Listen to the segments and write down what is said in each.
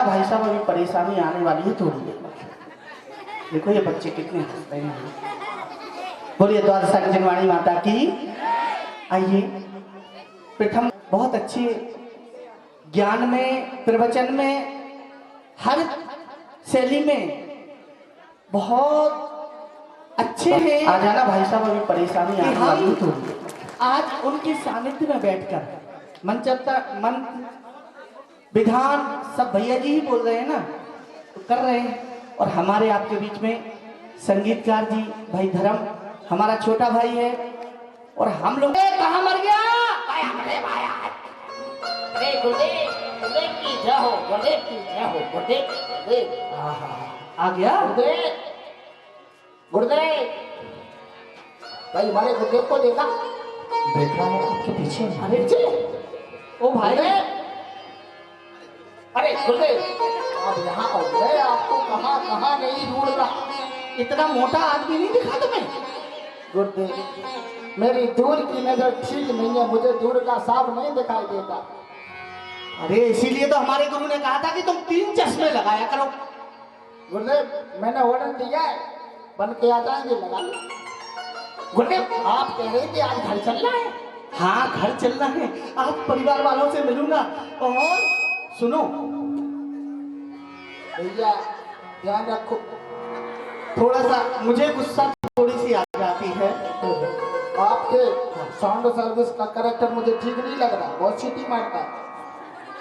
भाई साहब अभी परेशानी आने वाली है थोड़ी देर में। देखो ये बच्चे कितने हंस रहे हैं। बोलिए द्वादशा जनवाणी माता की। आइए प्रथम बहुत अच्छे ज्ञान में प्रवचन में हर शैली में बहुत अच्छे हैं। आ जाना भाई साहब अभी परेशानी आने वाली है थोड़ी देर में। आज उनके सानिध्य में बैठकर मन चलता मन विधान सब भैया जी ही बोल रहे हैं ना, तो कर रहे हैं। और हमारे आपके बीच में संगीतकार जी भाई धर्म हमारा छोटा भाई है। और हम लोग कहाँ मर गया आ गया गुरुदेव भाई हमारे गुरुदेव को देखा है आपके पीछे। अरे जी ओ भाई अरे गुरुदेव आप यहाँ आओ। मैं आपको कहाँ कहाँ नहीं ढूंढ रहा। इतना मोटा आदमी नहीं दिखा तुम्हें। गुरुदेव मेरी दूर की नजर ठीक नहीं है, मुझे दूर का साफ नहीं दिखाई देता। अरे इसीलिए तो हमारे गुरु ने कहा था कि तुम 3 चश्मे लगाया करो। गुरुदेव मैंने ऑर्डर दिया है, बन के आ जाएंगे लगा लो। गुरुदेव आप कह रहे थे आज घर चलना है। हाँ घर चलना है, आज परिवार वालों से मिलूंगा। और सुनो भैया ध्यान रखो। थोड़ा सा मुझे गुस्सा थोड़ी सी आ जाती है। आपके साउंड सर्विस का कैरेक्टर मुझे ठीक नहीं लग रहा, बहुत सीटी मारता है,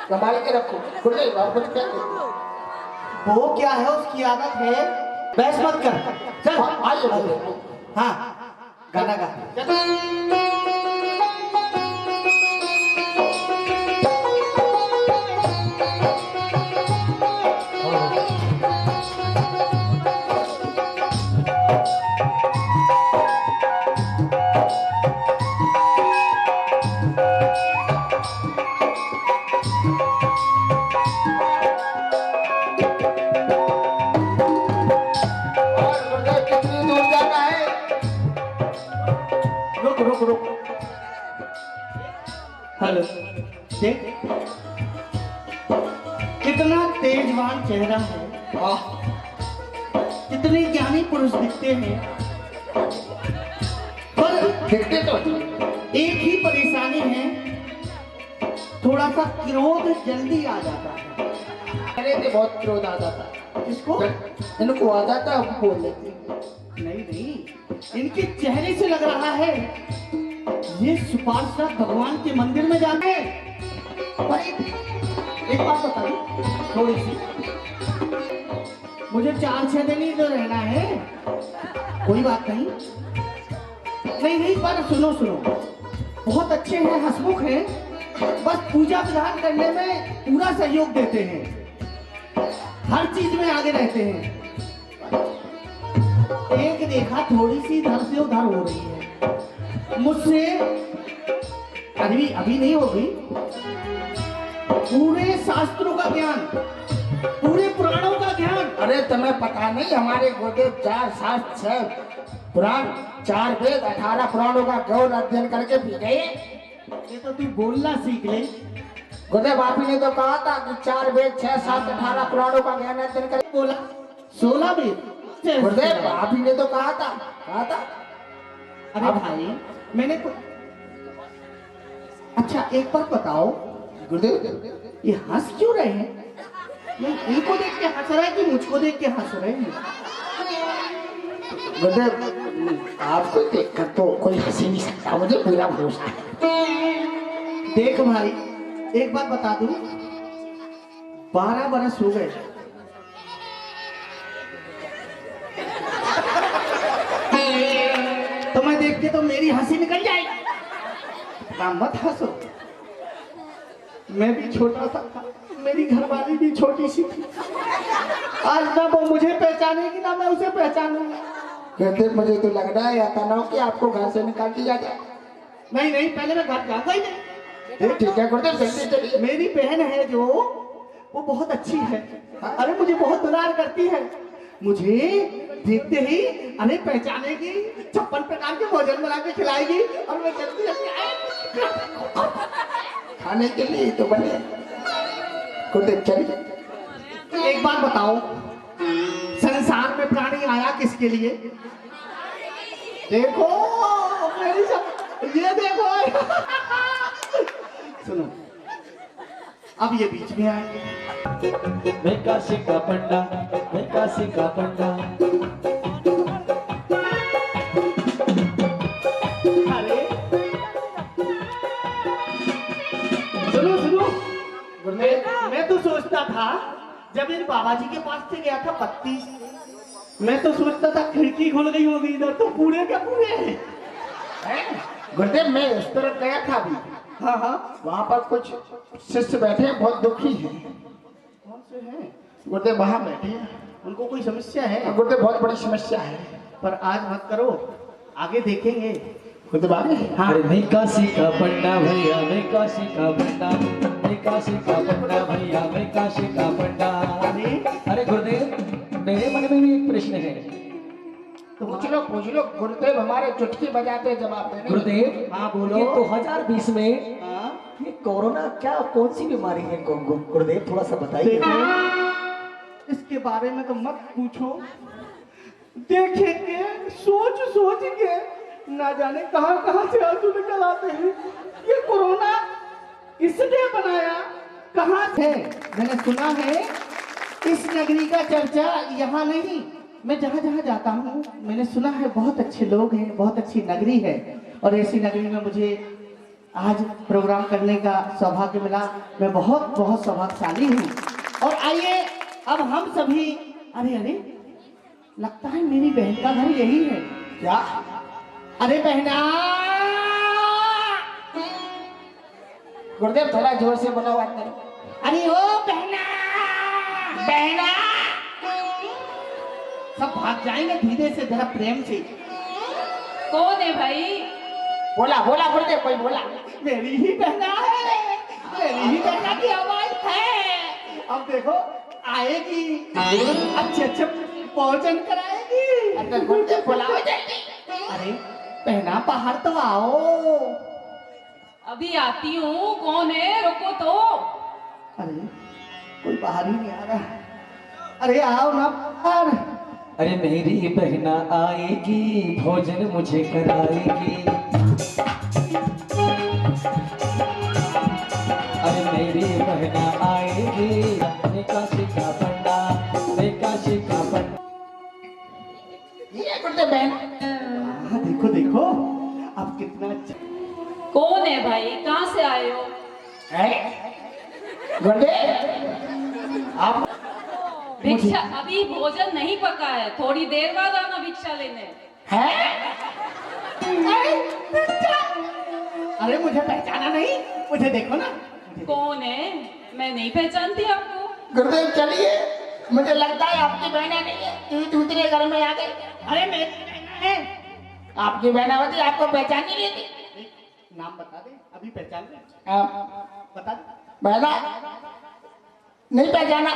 संभाल के रखो। गुरुदेव आप कुछ कहते वो क्या है उसकी आदत है, बहस मत कर। चल आइए। हाँ गाना गा। हेलो देख कितना तेजवान चेहरा है, कितने ज्ञानी पुरुष दिखते हैं, पर देखते तो एक ही परेशानी है, थोड़ा सा क्रोध जल्दी आ जाता है। अरे बहुत क्रोध आ जाता है। किसको? इनको आ जाता है, बोल लेते। नहीं नहीं, इनके चेहरे से लग रहा है ये सुपार्षद भगवान के मंदिर में जाते हैं। पर एक बात बताइए थोड़ी सी, मुझे 4-6 दिन ही तो रहना है। कोई बात नहीं, नहीं नहीं, पर सुनो सुनो, बहुत अच्छे हैं, हंसमुख हैं, बस पूजा विधान करने में पूरा सहयोग देते हैं, हर चीज में आगे रहते हैं। एक रेखा थोड़ी सी इधर से उधर हो रही है, मुझसे अभी नहीं होगी। पूरे शास्त्रों का ज्ञान, पूरे पुराणों का ज्ञान। अरे तुम्हें पता नहीं हमारे गुरुदेव 4 शास्त्र 6 पुराण 4 वेद 18 पुराणों का गौर अध्ययन करके पी गए। ये तो तू बोलना सीख ले। गुरुदेव आप ही ने तो कहा था कि 4 वेद 6 7 18 पुराणों का ज्ञान अध्ययन करके बोला 16 वेद। गुरुदेव आप ही ने तो कहा था। अरे भाई मैंने तो अच्छा एक बात बताओ गुरुदेव ये हंस क्यों रहे हैं? मैं इनको देख के हंस रहा है कि मुझको देख के हंस रहे हैं? गुरुदेव आपको देखकर तो कोई हंस ही नहीं सकता, मुझे पूरा भरोसा है। देख भाई एक बात बता दूं, 12 बरस हो गए तो मैं देख के तो मेरी हंसी निकल जाएगी। मत हंसो, मैं भी छोटा सा था, मेरी घरवाली भी छोटी सी थी। आज ना वो मुझे पहचानेगी ना मैं उसे पहचानूंगा। गुरुदेव मुझे तो लग रहा है या तनाव कि आपको घर से निकाल दिया जाए। नहीं नहीं, पहले मैं घर जाऊंगा ही नहीं। ठीक है गुरुदेव जल्दी चलिए। मेरी बहन है जो, वो बहुत अच्छी है। अरे मुझे बहुत दुलार करती है, मुझे देखते ही अरे पहचानेगी, 56 प्रकार के भोजन बना के खिलाएगी और मैं जल्दी खाने के लिए तो बने। गुरुदेव चलिए एक बात बताओ, संसार में प्राणी आया किसके लिए? देखो मेरी ये देखो सुनो, अब ये बीच में आएंगे। मैं काशी का पंडा, मैं काशी का पंडा। अरे सुनो सुनो, मैं तो सोचता था जब इन बाबा जी के पास से गया था 32, मैं तो सोचता था खिड़की खुल गई होगी, इधर तो पूरे के पूरे हैं। गुरुदेव मैं उस तरफ गया था अभी, हाँ हाँ, वहाँ पर कुछ शिष्य बैठे हैं, बहुत दुखी हैं। कौन से हैं? गुरुदेव वहाँ बैठे हैं, उनको कोई समस्या है? गुरुदेव बहुत बड़ी समस्या है। पर आज मत करो, आगे देखेंगे। गुरुदेव आगे हाँ अरे मैं काशी का पंडा भैया, मैं काशी का पंडा, मैं काशी का पंडा भैया, मैं काशी का पंडा। अरे गुरुदेव, मेरे मन में भी एक प्रश्न है। तो पूछ लो गुरुदेव, हमारे चुटकी बजाते जवाब देने। गुरुदेव हाँ बोलो। ये 2020 में हाँ? ये कोरोना क्या कौन सी बीमारी है गुरुदेव, थोड़ा सा बताइए। देखो इसके बारे में तो मत पूछो, देखेंगे सोच सोच के ना जाने कहां कहां से आंसू निकल आते हैं। ये कोरोना किसने बनाया, कहां से? मैंने सुना है इस नगरी का चर्चा यहाँ नहीं, मैं जहाँ जहाँ जाता हूँ मैंने सुना है बहुत अच्छे लोग हैं, बहुत अच्छी नगरी है, और ऐसी नगरी में मुझे आज प्रोग्राम करने का सौभाग्य मिला। मैं बहुत बहुत सौभाग्यशाली हूँ। और आइए अब हम सभी, अरे अरे लगता है मेरी बहन का घर यही है क्या? अरे बहना, गुरुदेव थोड़ा जोर से बोलो, बात करो। अरे ओ बहना, बहना, सब भाग जाएंगे धीरे से, जरा प्रेम से। कौन है भाई? बोला बोला गुरुदेव, कोई बोला। मेरी ही बहना है, मेरी ही बहना की आवाज है। अब देखो आएगी, अच्छे अच्छे भोजन कराएगी। अरे गुरुदेव बुलाओ जल्दी। अरे बहना बाहर तो आओ। अभी आती हूँ, कौन है? रुको तो। अरे कोई बाहर ही नहीं आ रहा। अरे आओ ना बाहर। अरे मेरी बहना आएगी, भोजन मुझे कराएगी। अरे मेरी बहना आएगी, मैं काशी का पंडा, मैं काशी का पंडा। ये गुरुदेव बहन। हाँ, देखो देखो अब कितना अच्छा। कौन है भाई? कहाँ से आए हो? गुरुदेव आप भिक्षा? अभी भोजन नहीं पका है, थोड़ी देर बाद आना भिक्षा लेने। हैं? अरे मुझे पहचाना नहीं? मुझे देखो ना। कौन है? मैं नहीं पहचानती आपको। गुरुदेव चलिए, मुझे लगता है आपकी बहना नहीं है, तू दूसरे घर में आ गई। अरे मेरी बहना है। आपकी बहना होती आपको पहचान नहीं लेती। नाम बता दे, अभी पहचान ले। बता दे। बहना नहीं पहचाना?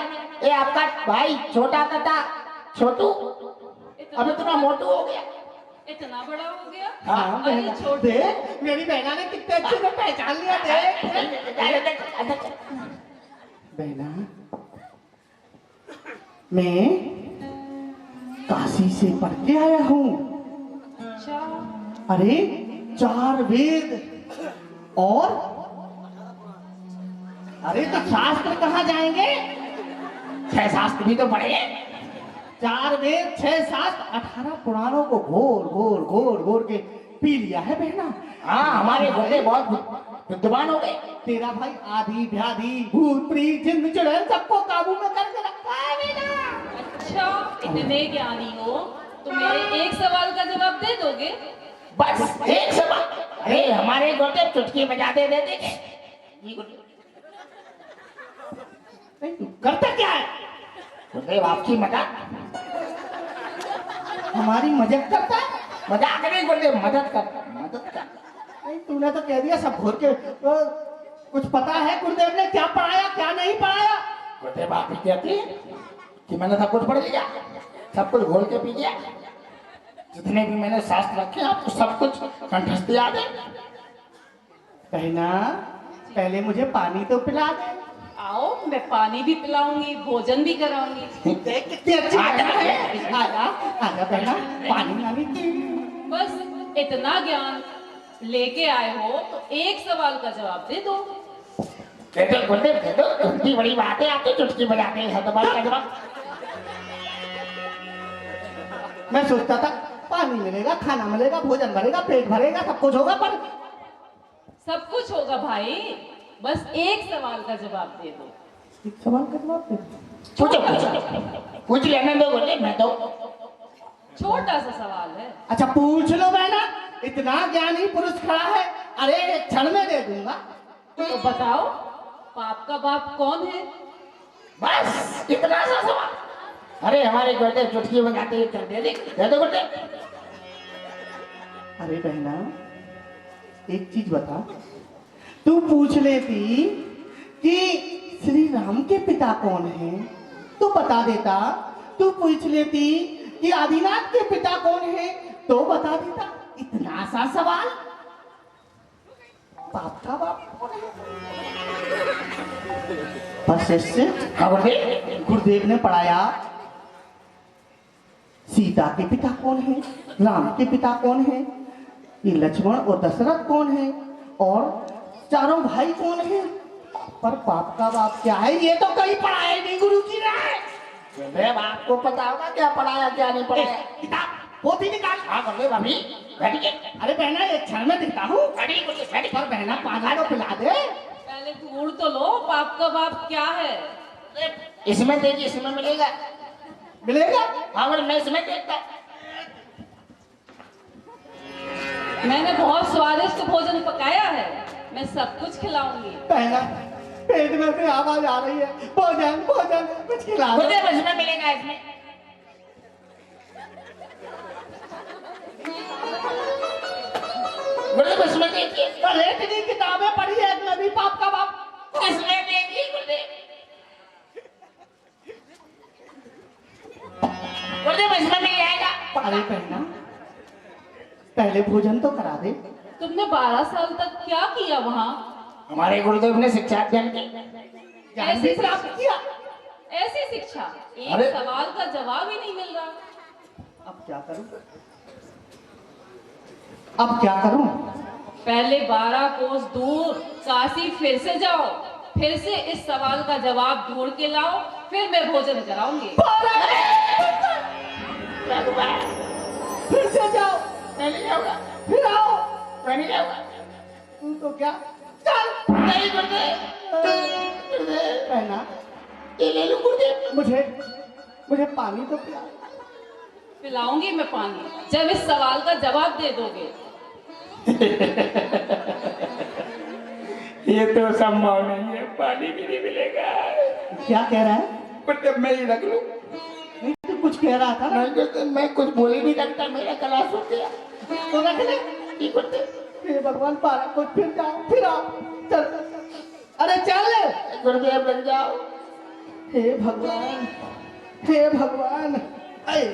ये आपका भाई छोटा कटा छोटू, अब इतना मोटू हो गया। इतना बड़ा हो गया? हाँ अरे बहना, छोटे। देख मेरी बहना ने कितने अच्छे से पहचान लिया। देख बहना, मैं काशी से पढ़ के आया हूँ। अच्छा, अरे 4 वेद और अरे तो शास्त्र कहाँ जाएंगे? 6 शास्त्र भी तो पढ़े। 4 वेद 6 शास्त्र 18 पुराणों को घोर घोर घोर घोर के पी लिया है बहना। हाँ हमारे गुरुदेव बहुत विद्वान हो गए। तेरा भाई आधी व्याधि भूत प्रीत जिन चुड़ैल सबको काबू में करके रखा है बेटा। अच्छा, इतने ज्ञानी हो तो मेरे एक सवाल का जवाब दे दोगे? बस एक सवाल। अरे हमारे गुरुदेव चुटकी बजाते देते थे। नहीं, तू करता क्या है? गुरुदेव आपकी मदद। हमारी मजाक करता है? मजाक नहीं गुरुदेव, मदद कर, मदद कर। नहीं तूने तो कह दिया सब घोर के। कुछ पता है गुरुदेव ने क्या पढ़ाया क्या नहीं पढ़ाया? गुरुदेव आप ही कहते कि मैंने सब कुछ पढ़ लिया, सब कुछ घोल के पी गया। जितने भी मैंने शास्त्र रखे आपको सब कुछ कंठस्थ याद है। बहना पहले मुझे पानी तो पिला दे। आओ, मैं पानी भी पिलाऊंगी, भोजन भी कराऊंगी। देख कितनी अच्छी बहना है। आजा आजा बहना, पानी वानी पी। बस इतना ज्ञान लेके आए हो तो एक सवाल का जवाब दे दो। दे दो गुरुदेव, दे दो। चुटकी बड़ी बात है, आप तो चुटकी बजाते हैं। सवाल का जवाब मैं सोचता था पानी मिलेगा, खाना मिलेगा, भोजन भरेगा, पेट भरेगा, सब कुछ होगा, पर सब कुछ होगा भाई, बस एक सवाल का जवाब दे दो। एक सवाल का जवाब दे। पूछो पूछो पूछ लेने दो गुरुदेव, मैं तो छोटा सा सवाल है। अच्छा पूछ लो बहना, इतना ज्ञानी पुरुष खड़ा है, अरे एक क्षण में दे दूंगा। तो बताओ, पाप का बाप कौन है? बस इतना सा सवाल। अरे हमारे गुरुदेव चुटकी बजाते हैं, कर दे दो गुरुदेव। अरे बहना एक चीज बता, तू पूछ लेती कि श्री राम के पिता कौन है तो बता देता। तू पूछ लेती कि आदिनाथ के पिता कौन है तो बता देता। इतना सा सवाल, बाप का बाप कौन है? पर शिष्य गुरुदेव ने पढ़ाया सीता के पिता कौन है, राम के पिता कौन है, ये लक्ष्मण और दशरथ कौन है, और चारों भाई कौन है, पर बाप का बाप क्या है ये तो कहीं पढ़ाया नहीं गुरु जी ने। गुरुदेव आपको पता होगा क्या पढ़ाया क्या नहीं पढ़ाया। किताब पोथी निकाल। हाँ गुरुदेव अभी बैठिए। अरे बहना एक क्षण में दिखता हूँ, पर बहना पानी तो पिला दे। पहले ढूंढ तो लो, पाप का बाप क्या है? इसमें देखिए, इसमें मिलेगा। मिलेगा? हाँ मैं इसमें देखता। मैंने बहुत स्वादिष्ट भोजन पकाया है, मैं सब कुछ खिलाऊंगी। बहना पेट में से आवाज आ रही है, भोजन भोजन कुछ खिला दो। गुरुदेव इसमें मिलेगा, इसमें। गुरुदेव इसमें देखिए। अरे इतनी किताबें पढ़ी है इसमें भी बाप का बाप। इसमें देखिए गुरुदेव। गुरुदेव इसमें मिल जाएगा। अरे बहना पहले भोजन तो करा दे। तुमने 12 साल तक क्या किया वहाँ? हमारे गुरुदेव ने शिक्षा अध्ययन की, ज्ञान भी प्राप्त किया। ऐसी शिक्षा, एक अरे! सवाल का जवाब ही नहीं मिल रहा। अब क्या करूं? अब क्या करूं? पहले 12 कोस दूर काशी फिर से जाओ, फिर से इस सवाल का जवाब ढूंढ के लाओ, फिर मैं भोजन कराऊंगी। फिर से जाओ, मैं नहीं जाऊंगा, फिर आओ। मैं नहीं जाऊंगा। तू तो क्या चल। नहीं गुरुदेव, गुरुदेव बहना ये ले लो गुरुदेव। मुझे पानी तो पिला। पिलाऊंगी मैं पानी, जब इस सवाल का जवाब दे दोगे। ये तो संभव नहीं है, पानी भी नहीं मिलेगा। क्या कह रहा है? गुरुदेव मैं ही रख लूं। नहीं तू कुछ कह रहा था ना, नहीं गुरुदेव मैं कुछ बोल ही नहीं सकता, मेरा गला सूख गया। तो रख ले। ठीक गुरुदेव। हे भगवान पारा कुछ फिर जाओ, फिर आओ। चल अरे चल। गुरुदेव लग जाओ। हे भगवान, हे भगवान। अरे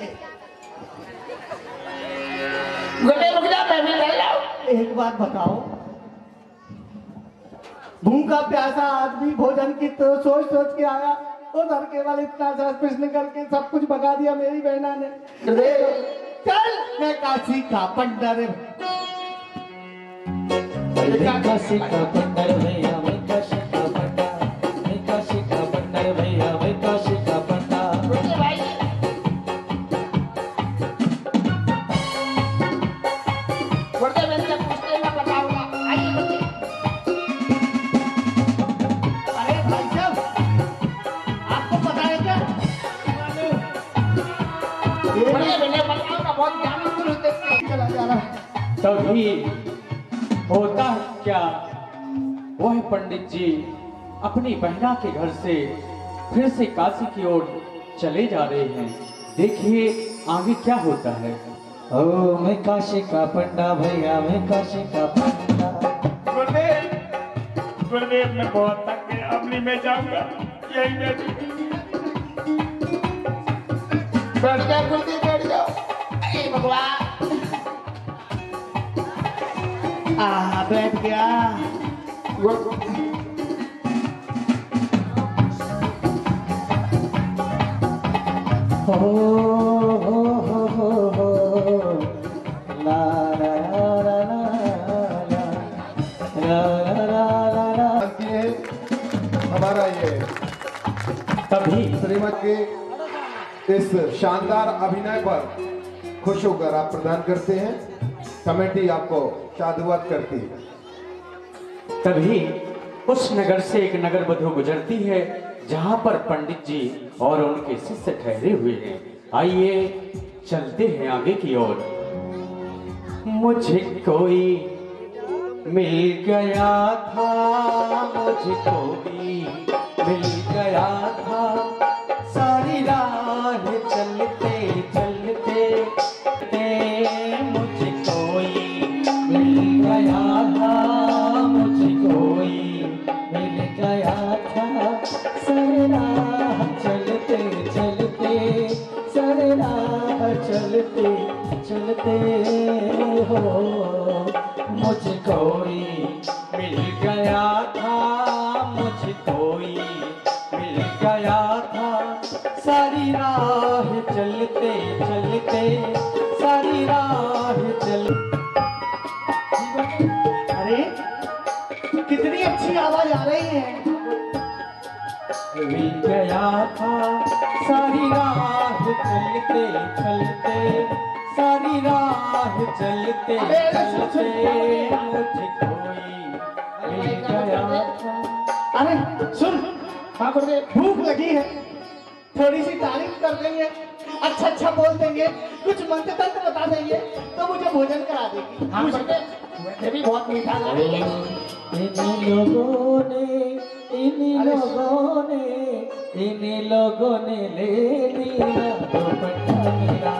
गुरुदेव रुक जाओ, मैं भी ले जाऊं। एक बात बताओ, भूखा प्यासा आदमी भोजन की तो सोच सोच के आया, उधर केवल इतना सा प्रश्न करके सब कुछ भगा दिया मेरी बहना ने। चल मैं काशी का पंडर। मैं काशी का पंडर भैया, मैं काशी का पंडर, मैं काशी का पंडर भैया, मैं काशी का पंडर। गुरुदेव भाई गुरुदेव इनसे पूछते मैं बताऊंगा। आइए गुरुदेव। अरे भाई साहब आपको पता है क्या? गुरुदेव इन्हें बताऊंगा, बहुत ज्ञानी पुरुष देखते हैं। चला जा रहा। तभी होता है क्या, वह पंडित जी अपनी बहना के घर से फिर से काशी की ओर चले जा रहे हैं। देखिए आगे क्या होता है। ओ मैं काशी का पंडा भैया, मैं काशी का पंडा। गुरुदेव मैं बहुत थक गया, अब नहीं मैं जाऊंगा, यही बैठ जाओ गुरुदेव, बैठ जाओ। हे भगवान। बैठ गया। हो ला ला ला ला ला ला। हमारा ये तभी श्रीमद के इस शानदार अभिनय पर खुश होकर आप प्रदान करते हैं। कमेटी आपको साधुवाद करती है। तभी उस नगर से एक नगर वधु गुजरती है जहां पर पंडित जी और उनके शिष्य ठहरे हुए हैं। आइए चलते हैं आगे की ओर। मुझे कोई मिल गया था, मुझे कोई मिल गया था, सारी राह चलते चलते मुझे कोई मिल गया था, मुझे कोई मिल गया था, सारी राह चलते चलते, सारी राह चलते चलते हो। मुझे कोई मिल गया था, मुझे कोई मिल गया था, सारी राह चलते चलते, सारी राह चल। अरे कितनी अच्छी आवाज आ रही है। मिल गया था, सारी राह चलते चलते, सारी राह चलते चलते, मुझे कोई मिल गया था। अरे सुन, हाँ गुरुदेव। भूख लगी है, थोड़ी सी तारीफ कर देंगे, अच्छा अच्छा बोल देंगे, कुछ मंत्र तंत्र बता देंगे तो मुझे भोजन करा देगी। हाँ गुरुदेव, वैसे भी बहुत मीठा गा रही है। इन्हीं लोगों ने ले लिया दुपट्टा मेरा, इन्हीं लोगों ने ले लिया दुपट्टा मेरा,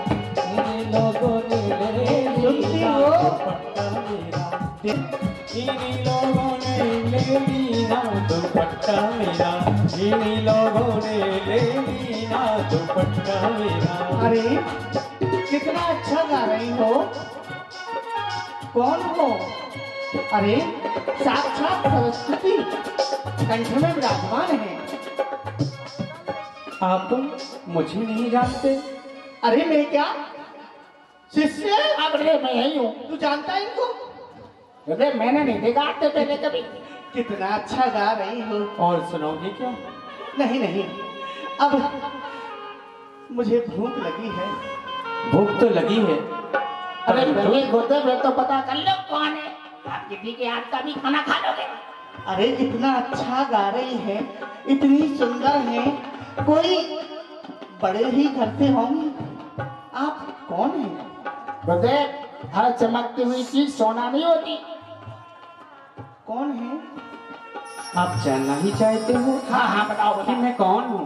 इन्हीं लोगों ने ले लिया दुपट्टा मेरा, इन्हीं लोगों ने ले लिया दुपट्टा मेरा। अरे कितना अच्छा गा रही हो, कौन हो? अरे साक्षात सरस्वती कंठ में विराजमान है। आप मुझे नहीं जानते? अरे मैं क्या शिष्य? हाँ गुरुदेव, मैं यही हूँ। तू जानता है इनको? गुरुदेव मैंने नहीं देखा आज से पहले कभी। कितना अच्छा गा रही हो। और सुनोगे क्या? नहीं नहीं, अब मुझे भूख लगी है। भूख तो लगी है, अरे परंतु पहले गुरुदेव तो पता कर लो कौन है। आप किसी के हाथ का भी खाना खा लोगे। अरे इतना अच्छा गा रही है, इतनी सुंदर है, कोई बड़े ही घर से होंगी। आप कौन हैं? गुरुदेव, हर चमकती हुई चीज सोना नहीं होती। कौन है? आप जानना ही चाहते हो हाँ हाँ बताओ कि मैं कौन हूँ?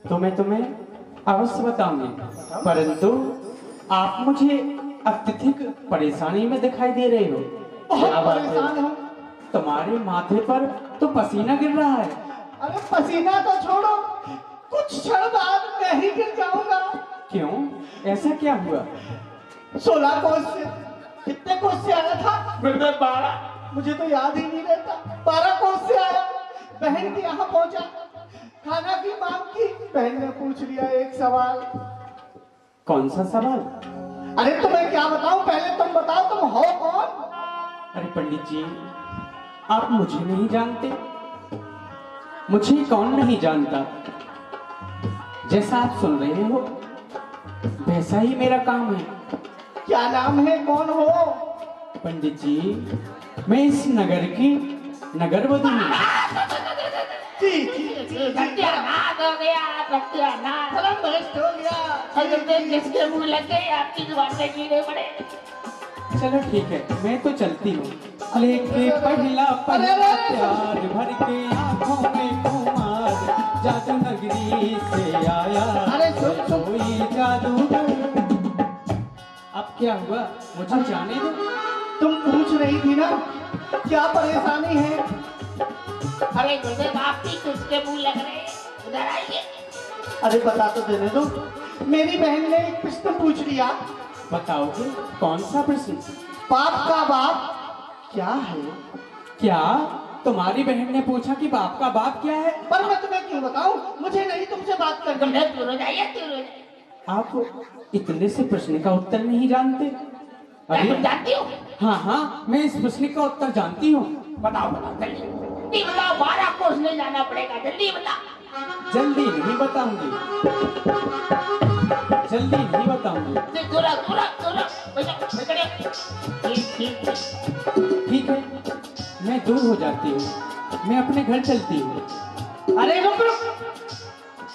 तो मैं तुम्हें अवश्य बताऊंगी, परंतु आप मुझे अत्यधिक परेशानी में दिखाई दे रहे हो। बहुत क्या बात परेशान है? हूँ। तुम्हारे माथे पर तो पसीना गिर रहा है। अरे पसीना तो छोड़ो, कुछ क्षण बाद मैं ही गिर जाऊंगा। क्यों, ऐसा क्या हुआ? 16 कोस से, कितने कोस से आया था? गुरुदेव 12। मुझे तो याद ही नहीं रहता। 12 कोस से आया, बहन के यहाँ पहुंचा, खाना की मांग की। बहन ने पूछ लिया एक सवाल। कौन सा सवाल? अरे तुम्हें क्या बताऊं, पहले तुम बताओ तुम हो कौन? अरे पंडित जी, आप मुझे नहीं जानते? मुझे कौन नहीं जानता? जैसा आप सुन रहे हो वैसा ही मेरा काम है। क्या नाम है, कौन हो? पंडित जी, मैं इस नगर की नगर वधु हूँ। सत्यानाश हो गया, सत्यानाश। धर्म भ्रष्ट हो गया। और गुरुदेव जिसके मुंह लग गए आपकी जुबान से कीड़े पड़े। चलो ठीक है, मैं तो चलती हूँ। लेके पहला पहला प्यार भर के आंखों में खुमार, जादू नगरी से आया अरे सुन सुन। कोई जादूगर। अब क्या हुआ, मुझे जाने दो। तुम पूछ रही थी ना क्या परेशानी है? अरे गुरुदेव आपकी किसके मुंह लग रहे हैं? उधर आइए। अरे बता तो देने दो। मेरी बहन ने एक प्रश्न पूछ लिया। बताओगे कौन सा प्रश्न? पाप का बाप क्या है? क्या तुम्हारी बहन ने पूछा कि बाप का बाप क्या है। पर मैं तुम्हें क्यों बताऊं, मुझे नहीं तुमसे बात करनी है। आप इतने से प्रश्न का उत्तर नहीं जानते? अभी जानती हो? हाँ हाँ, मैं इस प्रश्न का उत्तर जानती हूँ। बताओ बताओ जल्दी बताओ, 12 कोस ले जाना पड़ेगा, जल्दी बताओ। जल्दी नहीं बताऊंगी, जल्दी नहीं बताऊंगी। दूरा दूरा दूरा ठीक है, मैं दूर हो जाती हूँ, मैं अपने घर चलती हूँ। अरे रुक रुक,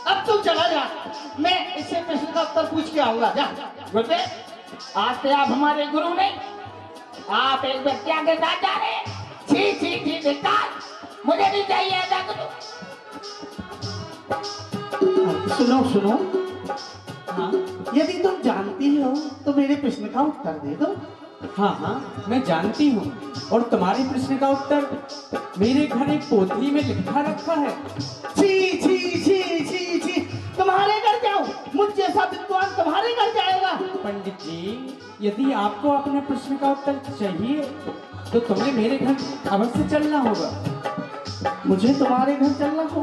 अब तुम चला जा, मैं इससे प्रश्न का उत्तर पूछ के आऊंगा। जा बेटे, आज से आप हमारे गुरु नहीं, आप एक व्यक्ति के साथ जा रहे हैं। छी छी छी धिक्कार, मुझे नहीं चाहिए ऐसा गुरु। सुनो सुनो, हाँ यदि तुम जानती हो तो मेरे प्रश्न का उत्तर दे दो। हाँ हाँ, मैं जानती हूँ, और तुम्हारे प्रश्न का उत्तर मेरे घर एक पोथी में लिखा रखा है। छी छी छी छी छी, तुम्हारे घर जाऊं? मुझ जैसा विद्वान तुम्हारे घर जाएगा? पंडित जी, यदि आपको अपने प्रश्न का उत्तर चाहिए तो तुम्हें मेरे घर अवश्य चलना होगा। मुझे तुम्हारे घर चलना हो,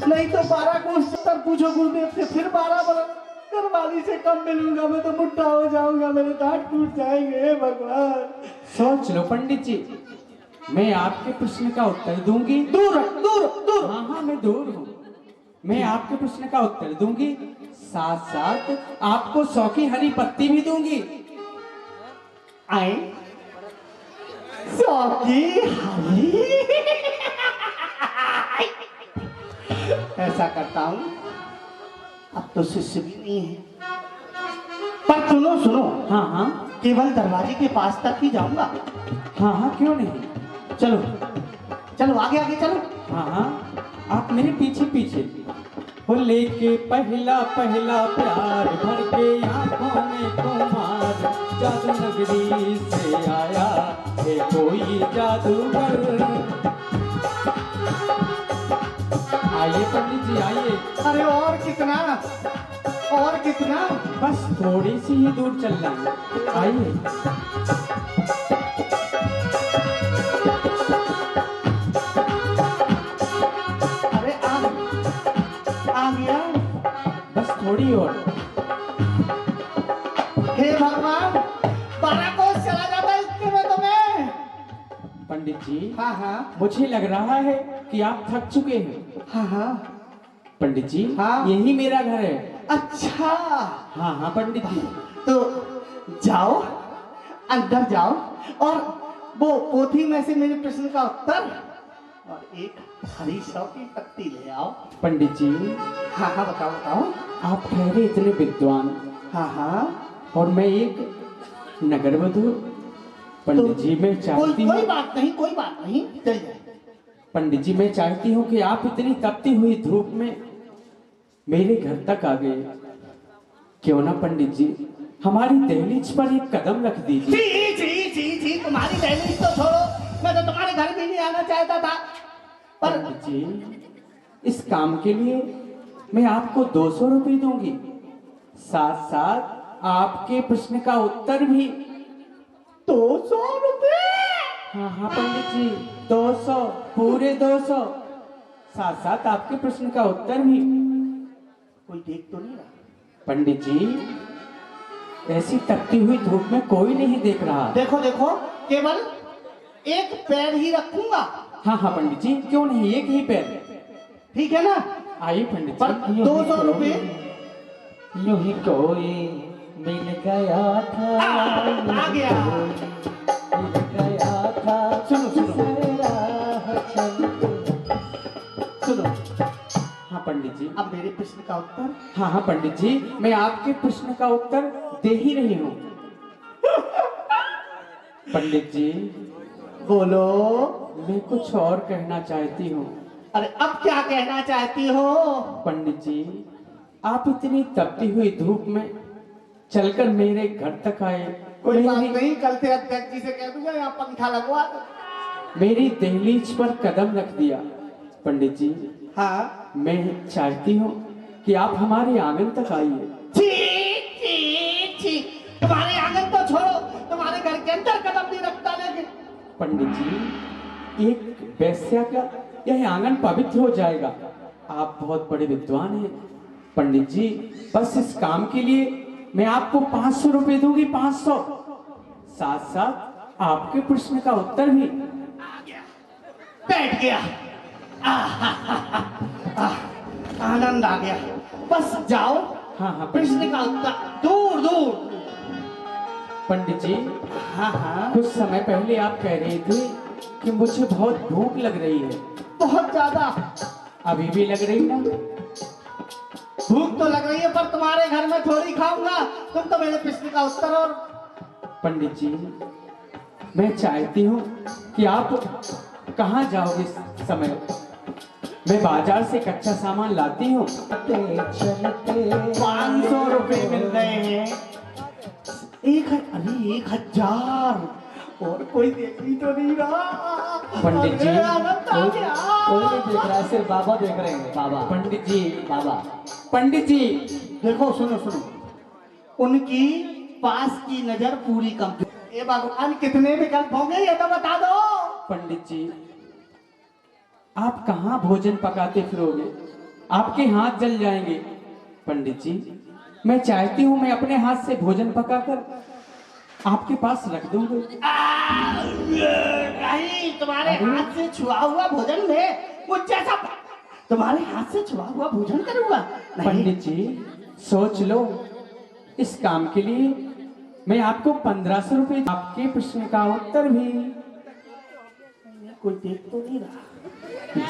नहीं तो 12 को उत्तर पूछो गुरुदेव से, फिर 12 बरस घरवाली से कम मिलूंगा, मैं तो बुढ़ा हो जाऊंगा, मेरे दांत टूट जाएंगे। हे भगवान, सोच लो पंडित जी, मैं आपके प्रश्न का उत्तर दूंगी। दूर दूर दूर। हाँ हाँ, मैं दूर हूँ, मैं आपके प्रश्न का उत्तर दूंगी, साथ साथ आपको 100 की हरी पत्ती भी दूंगी। आए 100 की हरी। ऐसा करता हूँ, अब तो शिष्य भी नहीं है, पर सुनो सुनो, हाँ हाँ केवल दरवाजे के पास तक ही जाऊंगा। हाँ हाँ, क्यों नहीं, चलो चलो, आगे आगे चलो। हाँ हाँ, आप मेरे पीछे पीछे। हो लेके पहला पहला प्यार, भर के आंखों में कुमार, जादू नगरी से आया है कोई जादूगर। आइए पंडित जी आइए। अरे और कितना, और कितना? बस थोड़ी सी ही दूर चलना है, आइए। अरे आ गया, बस थोड़ी और। हे भगवान, 12 कोस चला जाता इसके में तुम्हें। पंडित जी, हाँ हाँ मुझे लग रहा है कि आप थक चुके हैं। हाँ हाँ। पंडित जी, हाँ? यही मेरा घर है। अच्छा, हाँ हाँ पंडित जी। तो जाओ, अंदर जाओ, और वो पोथी में से मेरे प्रश्न का उत्तर और एक हरी 100 की पत्ती ले आओ। पंडित जी, हाँ हाँ, बताओ बताओ। आप ठहरे इतने विद्वान, हाँ हाँ, और मैं एक नगर वधु। पंडित जी, मैं चाहती कोई हूँ, बात नहीं, कोई बात नहीं, चल जाए। पंडित जी मैं चाहती हूँ कि आप इतनी तपती हुई धूप में मेरे घर तक आ गए। क्यों ना पंडित जी, हमारी दहलीज पर एक कदम रख दीजिए। छी छी छी छी, तुम्हारी दहलीज तो छोड़ो, मैं तो तुम्हारे घर भी नहीं आना चाहता था, पर पंडित जी, इस काम के लिए मैं आपको 200 रुपये दूंगी, साथ साथ आपके प्रश्न का उत्तर भी। 200 रुपये? हाँ हाँ पंडित जी, 200, पूरे 200, साथ साथ आपके प्रश्न का उत्तर भी। कोई देख तो नहीं रहा? पंडित जी, ऐसी तपती हुई धूप में कोई नहीं देख रहा। देखो देखो, केवल एक पैर ही रखूंगा। हाँ हाँ पंडित जी, क्यों नहीं, एक ही पैर। ठीक है ना? आइए पंडित पर जी। 200 रुपये। यूं ही कोई मिल गया था, आ गया। मिल गया था। सुनो सुनो सुनो, हाँ पंडित जी। अब मेरे प्रश्न का उत्तर। हाँ हाँ पंडित जी, मैं आपके प्रश्न का उत्तर दे ही रही हूँ। पंडित जी, बोलो। मैं कुछ और कहना चाहती हूँ। अरे अब क्या कहना चाहती हो? पंडित जी, आप इतनी तपती हुई धूप में चलकर मेरे घर तक आए। कोई बात नहीं, कल से अध्यक्ष जी से कह दूंगा यहाँ पंखा लगवा दो। मेरी दहलीज पर कदम रख दिया। पंडित जी, हाँ, मैं चाहती हूँ कि आप हमारे आंगन तक आइए। छी छी छी, तुम्हारे आंगन तो छोड़ो, तुम्हारे घर के अंदर कदम नहीं रखता। लेकिन पंडित जी, एक वैश्या का यह आंगन पवित्र हो जाएगा। आप बहुत बड़े विद्वान हैं पंडित जी। बस इस काम के लिए मैं आपको 500 रुपए दूंगी, 500। साथ साथ आपके प्रश्न का उत्तर भी। बैठ गया। आनंद आ गया। बस जाओ। हाँ हाँ प्रश्न का उत्तर दूर दूर। पंडित जी, हाँ हाँ, कुछ समय पहले आप कह रहे थे कि मुझे बहुत भूख लग रही है। बहुत ज्यादा। अभी भी लग रही ना? भूख तो लग रही है, पर तुम्हारे घर में थोड़ी खाऊंगा। तुम तो मेरे प्रश्न का उत्तर। और पंडित जी, मैं चाहती हूँ कि आप कहाँ जाओगे इस समय? मैं बाजार से कच्चा सामान लाती हूँ। 500 रुपए मिल रहे हैं। अरे 1000। और कोई देख भी तो नहीं रहा। पंडित जी, अरे आनंद आ गया। कोई नहीं देख रहा है, सिर्फ बाबा देख रहे हैं। बाबा, पंडित जी, बाबा। पंडित जी, देखो, सुनो सुनो, उनकी पास की नजर पूरी कंप्लीट। ये भगवान, कितने विकल्प होंगे ये तो बता दो। पंडित जी, आप कहाँ भोजन पकाते फिरोगे? आपके हाथ जल जाएंगे। पंडित जी, मैं चाहती हूँ मैं अपने हाथ से भोजन पकाकर आपके पास रख दूंगी। नहीं, तुम्हारे हाथ से छुआ हुआ भोजन में कुछ जैसा। तुम्हारे हाथ से छुआ हुआ भोजन करूंगा? नहीं। पंडित जी, सोच लो। इस काम के लिए मैं आपको 1500 रुपए, आपके प्रश्न का उत्तर भी। कोई देख तो नहीं रहा।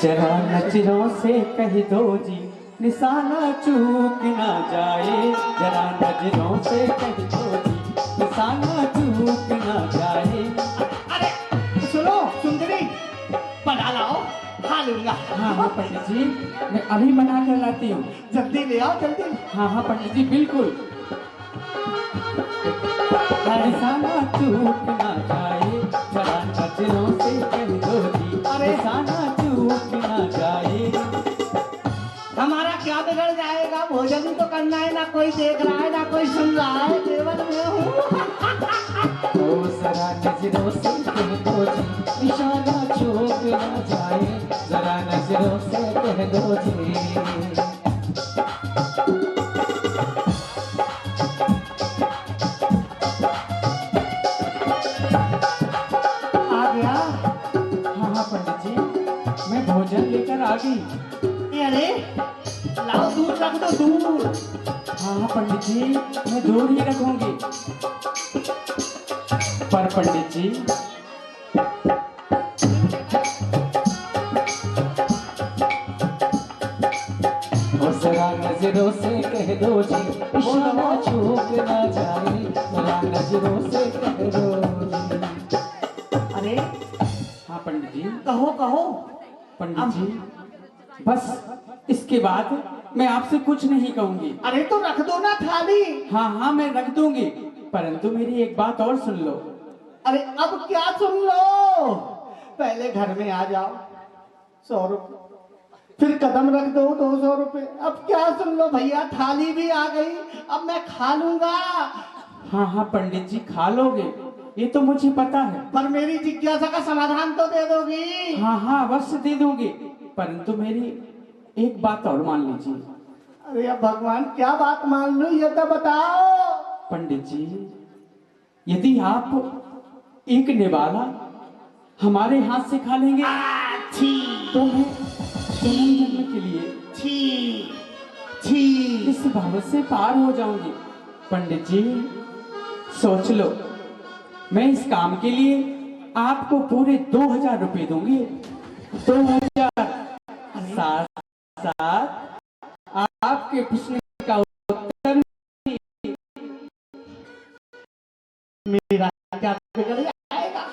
जरा नजरों से कह दो जी, निशाना चूक ना जाए। जरा नजरों से कह दो जी, निशाना चूक ना जाए। अरे सुनो सुंदरी, बना लाओ, खा लूंगा। हाँ हाँ पंडित जी, मैं अभी बना कर लाती हूँ। जल्दी ले आओ, जल्दी। हाँ हाँ पंडित जी, बिल्कुल। निशाना चूक ना जाए, जरा नजरों से कह दो जी, निशाना चूक ना जाए। हमारा क्या बिगड़ जाएगा? भोजन ही तो करना है। ना कोई देख रहा है, ना कोई सुन रहा है। केवल मैं हूँ। ओ जरा नजरों से कह दो जी, निशाना चूक ना जाए। जरा नजरों से कह दो जी। आ गया। हाँ हाँ पंडित जी, मैं भोजन लेकर आ गई। ये अरे, लाओ, दूर रख दो, दूर। हाँ हाँ पंडित जी, मैं दूर ही रखूंगी। पर पंडित जी, जरा नजरों से कह दो जी, निशाना चूक ना जाए। जरा नजरों से कह दो जी। अरे हाँ पंडित जी। कहो कहो। पंडित जी, बस इसके बाद मैं आपसे कुछ नहीं कहूंगी। अरे तो रख दो ना थाली। हाँ हाँ मैं रख दूंगी, परंतु मेरी एक बात और सुन लो। अरे अब क्या सुन लो? पहले घर में आ जाओ, 100 रुपए, फिर कदम रख दो, 200 रुपए। अब क्या सुन लो भैया, थाली भी आ गई, अब मैं खा लूंगा। हाँ हाँ पंडित जी, खा लोगे, ये तो मुझे पता है। पर मेरी जिज्ञासा का समाधान तो दे दोगी? हाँ हाँ अवश्य दे दूंगी, परंतु मेरी एक बात और मान लीजिए। अरे अब भगवान, क्या बात मान लूं ये तो बताओ। पंडित जी, यदि आप एक निवाला हमारे हाथ से खा लेंगे तो मैं जन्म जन्म के लिए इस भाव से पार हो जाऊंगी। पंडित जी सोच लो, मैं इस काम के लिए आपको पूरे 2000 रुपए दूंगी। 2000, साथ साथ आपके प्रश्न का उत्तर मेरा क्या बिगड़ जाएगा?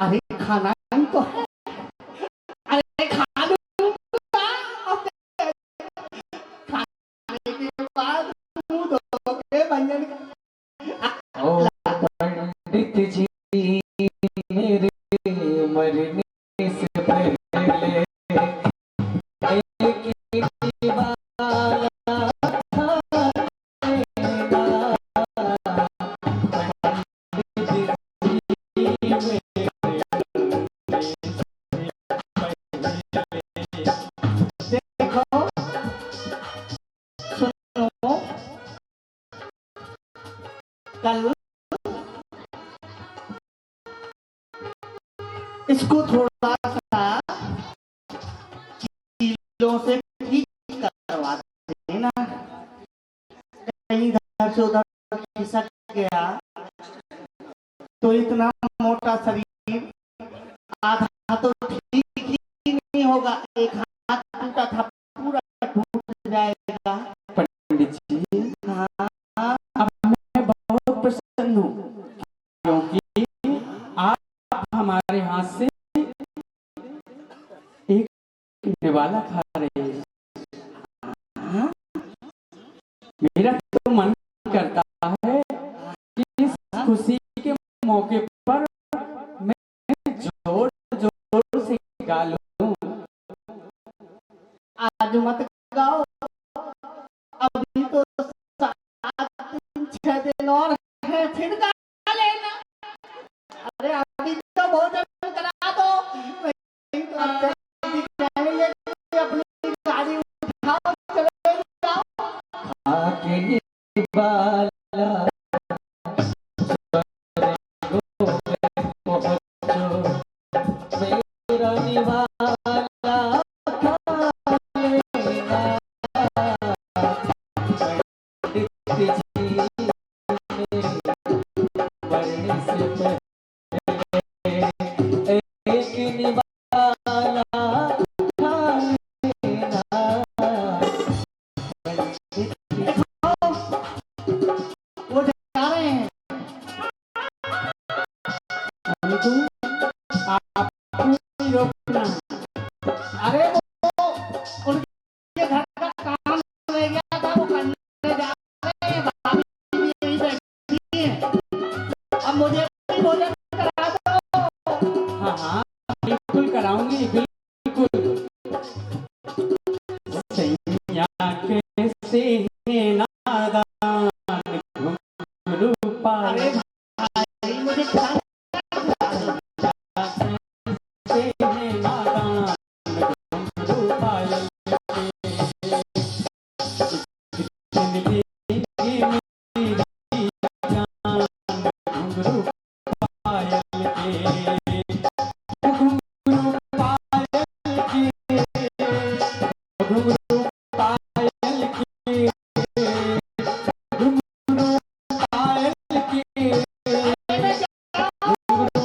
अरे खाना ही तो है। अरे खा लूंगा। खाने के बाद मुंह धोके व्यंजन ओ पंडित जी, मेरे मरने से पहले एक वाला था मेरा। पंडित जी, मेरे कल इसको थोड़ा सा कीलों से ठीक करवा देना, कहीं इधर से उधर खिसक गया तो इतना मोटा शरीर आधा तो ठीक ही नहीं होगा, एक हाथ टूटा था पूरा टूट जाएगा। पंडित जी, हाँ अब मैं बहुत प्रसन्न हूँ क्योंकि आप हमारे हाथ से एक निवाला खा रहे हैं। हाँ? मेरा तो मन करता है कि इस खुशी के मौके पर मैं जोर जोर से गा लूं। आज मत गाओ, अभी तो 7-6 दिन और है, फिर गा लेना। अरे अभी तो भोजन करा दो, नहीं तो अत्यधिक जाएंगे कि अपनी गाड़ी उठाओ चले जाओ। आके निवाला मेरा निवाला खा लेना। पंडित जी मरने से पहले एक निवाला खा लेना। वो जा रहे हैं, हमको आपको नहीं रोकना। अरे वो उनके घर का काम रह गया था, वो करने जा रहे हैं, भाभी भी यहीं बैठी हैं। अब मुझे भी भोजन करा दो। हाँ हाँ, बिल्कुल कराऊंगी, बिल्कुल। सैया कैसे है नादान घुंघरू अरे पायल, भाई मुझे खाना कैसे है नादान घुंघरू पायल के। जिंदगी मेरी जान घुंघरू पायल के, घुंघरू पायल के, घुंघरू पायल के, घुंघरू पायल के, घुंघरू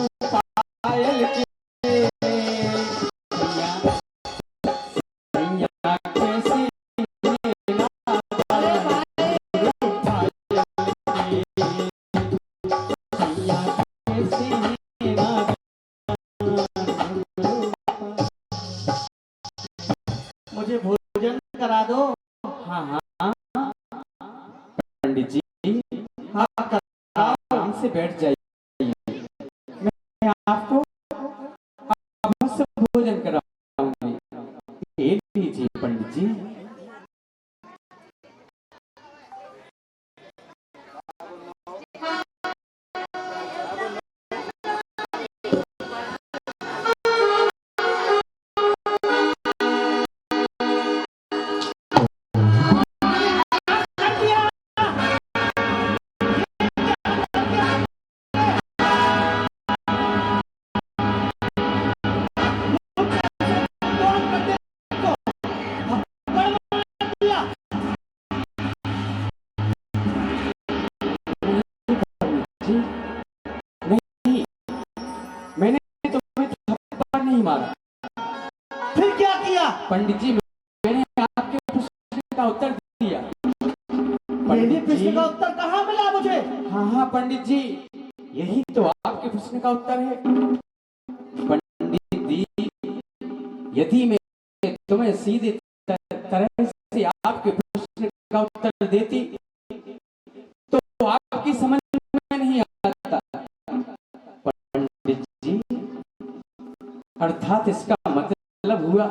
पायल के। सैया सैया कैसी है नादान घुंघरू पायल के, सैया कैसी है नादान घुंघरू पायल। मुझे भोजन करा दो। हाँ हाँ पंडित जी, हाँ आप आराम से बैठ जाइए, मैं आपको अवश्य भोजन कराऊंगी। ये लीजिए पंडित जी। जी नहीं, मैंने तुम्हें थप्पड़ नहीं मारा। फिर क्या किया? पंडित जी, मैंने आपके प्रश्न का उत्तर दिया। मेरे प्रश्न का उत्तर कहाँ मिला मुझे? हाँ हाँ पंडित जी, यही तो आपके प्रश्न का उत्तर है। पंडित जी, यदि मैं तुम्हें सीधे तरह से आपके प्रश्न का उत्तर देती तो आपकी समझ में नहीं आता। पंडित जी, अर्थात इसका मतलब हुआ